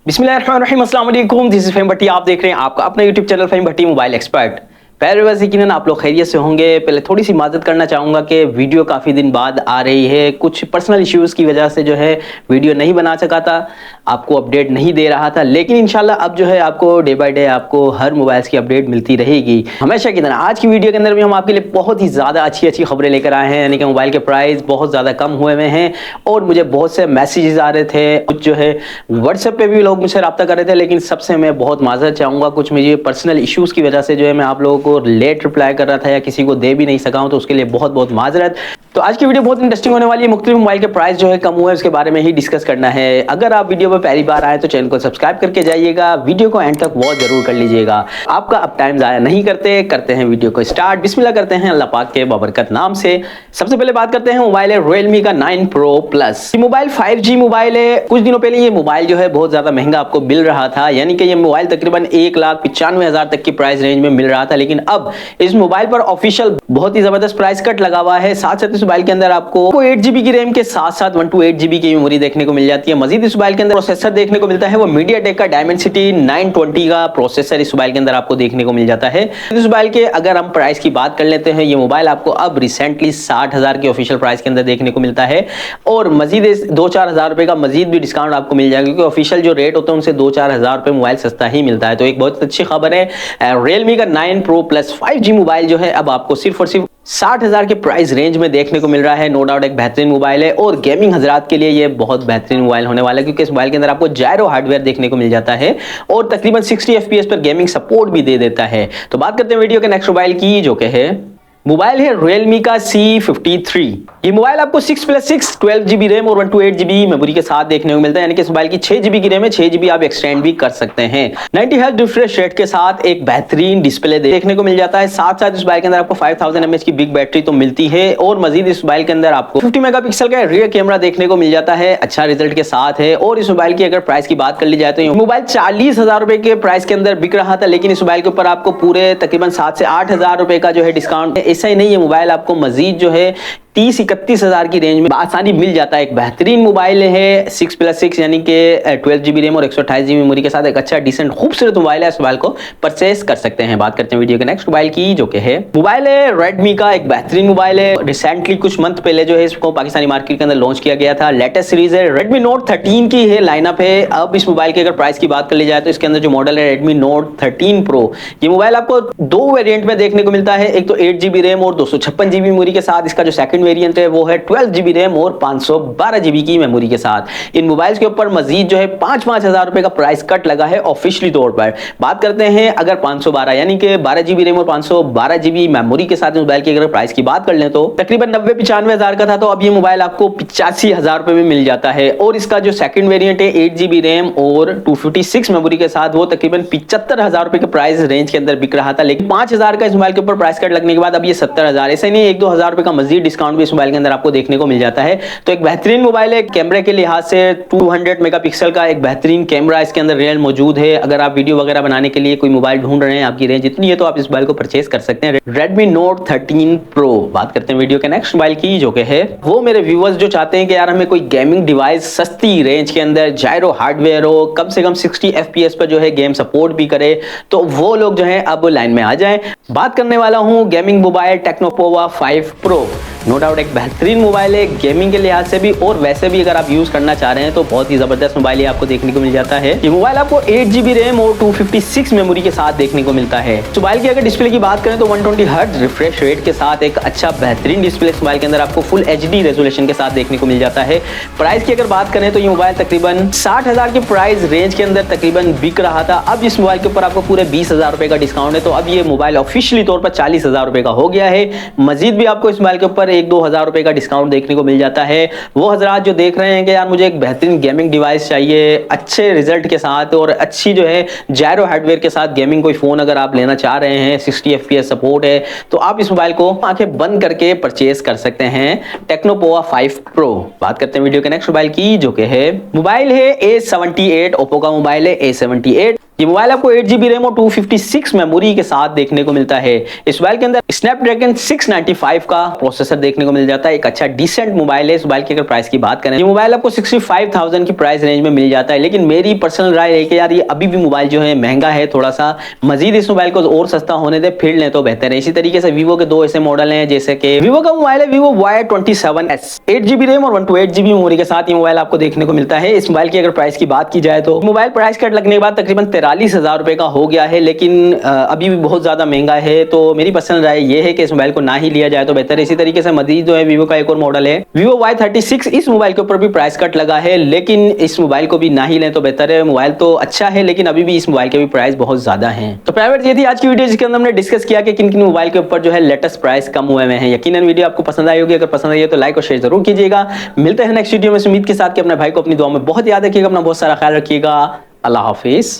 बिस्मिल्लाहिर्रहमानिर्रहीम, अस्सलाम वालेकुम। दिस इज फहीम भट्टी। आप देख रहे हैं आपका अपना यूट्यूब चैनल फहीम भट्टी मोबाइल एक्सपर्ट। पहले वैसे यकीनन आप लोग खैरियत से होंगे। पहले थोड़ी सी माजत करना चाहूँगा कि वीडियो काफ़ी दिन बाद आ रही है, कुछ पर्सनल इश्यूज़ की वजह से जो है वीडियो नहीं बना सका था, आपको अपडेट नहीं दे रहा था। लेकिन इंशाल्लाह अब जो है आपको डे बाय डे आपको हर मोबाइल्स की अपडेट मिलती रहेगी हमेशा की तरह। आज की वीडियो के अंदर भी हम आपके लिए बहुत ही ज़्यादा अच्छी अच्छी खबरें लेकर आए हैं, यानी कि मोबाइल के प्राइस बहुत ज़्यादा कम हुए हुए हैं और मुझे बहुत से मैसेजेस आ रहे थे, कुछ जो है व्हाट्सएप पे भी लोग मुझसे रब्ता कर रहे थे। लेकिन सबसे मैं बहुत माजरत चाहूँगा, कुछ मुझे पर्सनल इश्यूज़ की वजह से जो है मैं आप लोगों को लेट रिप्लाई कर रहा था या किसी को दे भी नहीं सका हूं, तो उसके लिए बहुत बहुत माजरत। तो आज की वीडियो बहुत इंटरेस्टिंग होने वाली है। मुख्तलिफ मोबाइल के प्राइस जो है कम हुए उसके बारे में ही डिस्कस करना है। अगर आप वीडियो पर पहली बार आए तो चैनल को सब्सक्राइब करके जाइएगा, वीडियो को एंड तक वॉच जरूर कर लीजिएगा। आपका अब टाइम ज़ाया नहीं करते हैं वीडियो को स्टार्ट। बिस्मिल्लाह करते हैं अल्लाह पाक के बाबरकत नाम से। सबसे पहले बात करते हैं मोबाइल है Realme का 9 Pro Plus। ये मोबाइल 5G मोबाइल है। कुछ दिनों पहले ये मोबाइल जो है बहुत ज्यादा महंगा आपको मिल रहा था, यानी कि ये मोबाइल तकरीबन 1,95,000 तक की प्राइस रेंज में मिल रहा था। लेकिन अब इस मोबाइल पर ऑफिशियल बहुत ही जबरदस्त प्राइस कट लगा हुआ है। साथ साथ इस मोबाइल के अंदर आपको 8GB की रैम के साथ साथ 128GB की मेमोरी देखने को मिल जाती है। मजीद इस मोबाइल के अंदर प्रोसेसर देखने को मिलता है, वो MediaTek का Dimensity 920 का प्रोसेसर इस मोबाइल के अंदर आपको देखने को मिल जाता है। इस मोबाइल के अगर हम प्राइस की बात कर लेते हैं, ये मोबाइल आपको अब रिसेंटली 60,000 की ऑफिशियल प्राइस के अंदर देखने को मिलता है और मजीद 2-4 हज़ार रुपए का मजीद भी डिस्काउंट आपको मिल जाएगा, क्योंकि ऑफिशियल जो रेट होता है उनसे 2-4 हज़ार रुपए मोबाइल सस्ता ही मिलता है। तो एक बहुत अच्छी खबर है। Realme का 9 Pro Plus 5G मोबाइल जो है अब आपको सिर्फ और सिर्फ 60,000 के प्राइस रेंज में देखने को मिल रहा है। नो डाउट एक बेहतरीन मोबाइल है और गेमिंग हजरात के लिए ये बहुत बेहतरीन मोबाइल होने वाला है, क्योंकि इस मोबाइल के अंदर आपको जायरो हार्डवेयर देखने को मिल जाता है और तकरीबन 60 FPS पर गेमिंग सपोर्ट भी दे देता है। तो बात करते हैं वीडियो के नेक्स्ट मोबाइल की, जो कि है मोबाइल है Realme का C53। ये मोबाइल आपको 6+6 12GB रैम और 128GB मेमोरी के साथ देखने को मिलता है, यानी कि इस मोबाइल की 6GB की रैम है, 6GB आप एक्सटेंड भी कर सकते हैं। 90 Hz रिफ्रेश रेट के साथ एक बेहतरीन डिस्प्ले देखने को मिल जाता है। साथ साथ इस मोबाइल के अंदर आपको 5000 mAh की बिग बैटरी तो मिलती है और मजीद इस मोबाइल के अंदर आपको 50 मेगापिक्सल का रियर कैमरा देखने को मिल जाता है, अच्छा रिजल्ट के साथ है। और इस मोबाइल की अगर प्राइस की बात कर ली जाए तो मोबाइल 40,000 रुपए के प्राइस के अंदर बिक रहा था, लेकिन इस मोबाइल के ऊपर आपको पूरे तकरीबन 7 से 8 हज़ार रुपए का जो है डिस्काउंट। ऐसा ही नहीं, ये मोबाइल आपको मजीद जो है 30-31 हज़ार की रेंज में आसानी मिल जाता है। एक बेहतरीन मोबाइल है 6+6 यानी कि 12GB रैम और 128GB मेमोरी के साथ एक अच्छा डिसेंट खूबसूरत मोबाइल है। इस मोबाइल को परचेस कर सकते हैं। बात करते हैं वीडियो के नेक्स्ट मोबाइल की, जो कि है मोबाइल है Redmi का एक बेहतरीन मोबाइल है। रिसेंटली कुछ मंथ पहले जो है इसको पाकिस्तानी मार्केट के अंदर लॉन्च किया गया था। लेटेस्ट सीरीज है, Redmi Note 13 की है लाइनअप है। अब इस मोबाइल की अगर प्राइस की बात कर ली जाए तो इसके अंदर जो मॉडल है Redmi Note 13 Pro, ये मोबाइल आपको 2 वेरिएंट में देखने को मिलता है। एक तो 8GB रैम और 256GB मेमोरी के साथ। इसका जो सेकंड वेरिएंट है वो है 12GB रैम और 512GB की मेमोरी के साथ। इन मोबाइल्स के ऊपर मजीद जो है 5-5 हज़ार रुपए का प्राइस कट लगा है ऑफिशियली तौर पर। बात करते हैं अगर 512 यानी कि 12GB रैम और 512GB मेमोरी के साथ मोबाइल की अगर प्राइस की बात कर लें तो तकरीबन 90-95 हज़ार का था, तो अब ये मोबाइल आपको 85 हज़ार रुपए में मिल जाता है। और इसका जो सेकंड वेरिएंट है 8GB रैम और 256 मेमोरी के साथ, वो तकरीबन 75 हज़ार रुपए के प्राइस रेंज के अंदर बिक रहा था। लेकिन 5 हज़ार का इस मोबाइल के ऊपर प्राइस कट लगने के बाद अब ये 70 हज़ार। ऐसा नहीं, 1-2 हज़ार रुपए का मजीद डिस्काउंट भी इस मोबाइल के अंदर आपको देखने को मिल जाता है। तो एक बेहतरीन मोबाइल है। कैमरे के लिहाज से 200 मेगापिक्सल का एक बेहतरीन कैमरा इसके अंदर रियल मौजूद है। अगर आप वीडियो वगैरह बनाने के लिए कोई मोबाइल ढूंढ रहे हैं, आपकी रेंज इतनी है, तो आप इस मोबाइल को परचेस कर सकते हैं। Redmi Note 13 Pro। बात करते हैं वीडियो के नेक्स्ट मोबाइल की, जो कि है वो मेरे व्यूअर्स जो चाहते हैं कि यार हमें कोई गेमिंग डिवाइस सस्ती रेंज के अंदर जायरो हार्डवेयर हो, कम से कम 60 FPS पर जो है गेम सपोर्ट भी करे, तो वो लोग जो है अब लाइन में आ जाएं। बात करने वाला हूं gaming mobile Tecno Pova 5 Pro। No doubt एक बेहतरीन मोबाइल है गेमिंग के लिहाज से भी, और वैसे भी अगर आप यूज करना चाह रहे हैं तो बहुत ही जबरदस्त मोबाइल आपको देखने को मिल जाता है। ये मोबाइल आपको 8GB रैम और 256 मेमोरी के साथ देखने को मिलता है। मोबाइल की अगर डिस्प्ले की बात करें तो 120 Hz रिफ्रेश रेट के साथ एक अच्छा बेहतरीन डिस्प्ले इस मोबाइल के अंदर आपको फुल HD रेजोल्यूशन के साथ देखने को मिल जाता है। प्राइस की अगर बात करें तो ये मोबाइल तकरीबन 60 हज़ार के प्राइस रेंज के अंदर तकरीबन बिक रहा था। अब इस मोबाइल के ऊपर आपको पूरे 20 हज़ार रुपए का डिस्काउंट है, तो अब ये मोबाइल ऑफिशियली तौर पर 40 हज़ार रुपए का हो गया है। मजीद भी आपको इस मोबाइल के ऊपर 1-2 हज़ार रुपए का डिस्काउंट देखने को मिल जाता है। वो हजरात जो देख रहे हैं कि यार मुझे एक बेहतरीन गेमिंग डिवाइस चाहिए अच्छे रिजल्ट के साथ और अच्छी जो है जायरो हार्डवेयर के साथ गेमिंग कोई फोन अगर आप लेना चाह रहे हैं, 60 FPS सपोर्ट है, तो आप इस मोबाइल को आंखें बंद करके परचेस कर सकते हैं। Tecno Pova 5 Pro। बात करते हैं वीडियो के नेक्स्ट मोबाइल की, जो कि है मोबाइल है A78। ओप्पो का मोबाइल है A78। ये मोबाइल आपको 8GB रैम और 256 मेमोरी के साथ देखने को मिलता है। इस मोबाइल के अंदर स्नैपड्रैगन 695 का प्रोसेसर देखने को मिल जाता है। एक अच्छा डिसेंट मोबाइल है। इस मोबाइल की अगर प्राइस की बात करें, ये मोबाइल आपको 65,000 की प्राइस रेंज में मिल जाता है। लेकिन मेरी पर्सनल राय है कि यार ये अभी भी मोबाइल जो है महंगा है थोड़ा सा, मजीद इस मोबाइल को और सस्ता होने दे फिर लें तो बेहतर है। इसी तरीके से वीवो के दो ऐसे मॉडल हैं, जैसे कि वीवो का मोबाइल है वीवो Y27S, 8GB रैम और 128GB मेमोरी के साथ ये मोबाइल आपको देखने को मिलता है। इस मोबाइल की अगर प्राइस की बात की जाए तो मोबाइल प्राइस कट लगने के बाद तकरीबन 43,000 रुपए का हो गया है, लेकिन अभी भी बहुत ज्यादा महंगा है। तो मेरी पर्सनल राय ये है कि इस मोबाइल को ना ही लिया जाए तो बेहतर है। इसी तरीके से मजीद जो है वीवो का एक और मॉडल है वीवो Y36, इस मोबाइल के ऊपर भी प्राइस कट लगा है, लेकिन इस मोबाइल को भी ना ही लें तो बेहतर है। मोबाइल तो अच्छा है लेकिन अभी भी इस मोबाइल के भी प्राइस बहुत ज्यादा है। तो प्राइवेट ये थी आज की वीडियो, जिसके अंदर हमने डिस्कस किया कि किन किन मोबाइल के ऊपर जो है लेटेस्ट प्राइस कम हुए हैं। यकीनन वीडियो आपको पसंद आई होगी। अगर पसंद आई है तो लाइक और शेयर जरूर कीजिएगा। मिलते हैं नेक्स्ट वीडियो में उम्मीद के साथ कि अपने भाई को अपनी दुआ में बहुत याद रखिएगा, अपना बहुत सारा ख्याल रखिएगा। अल्लाह हाफिज।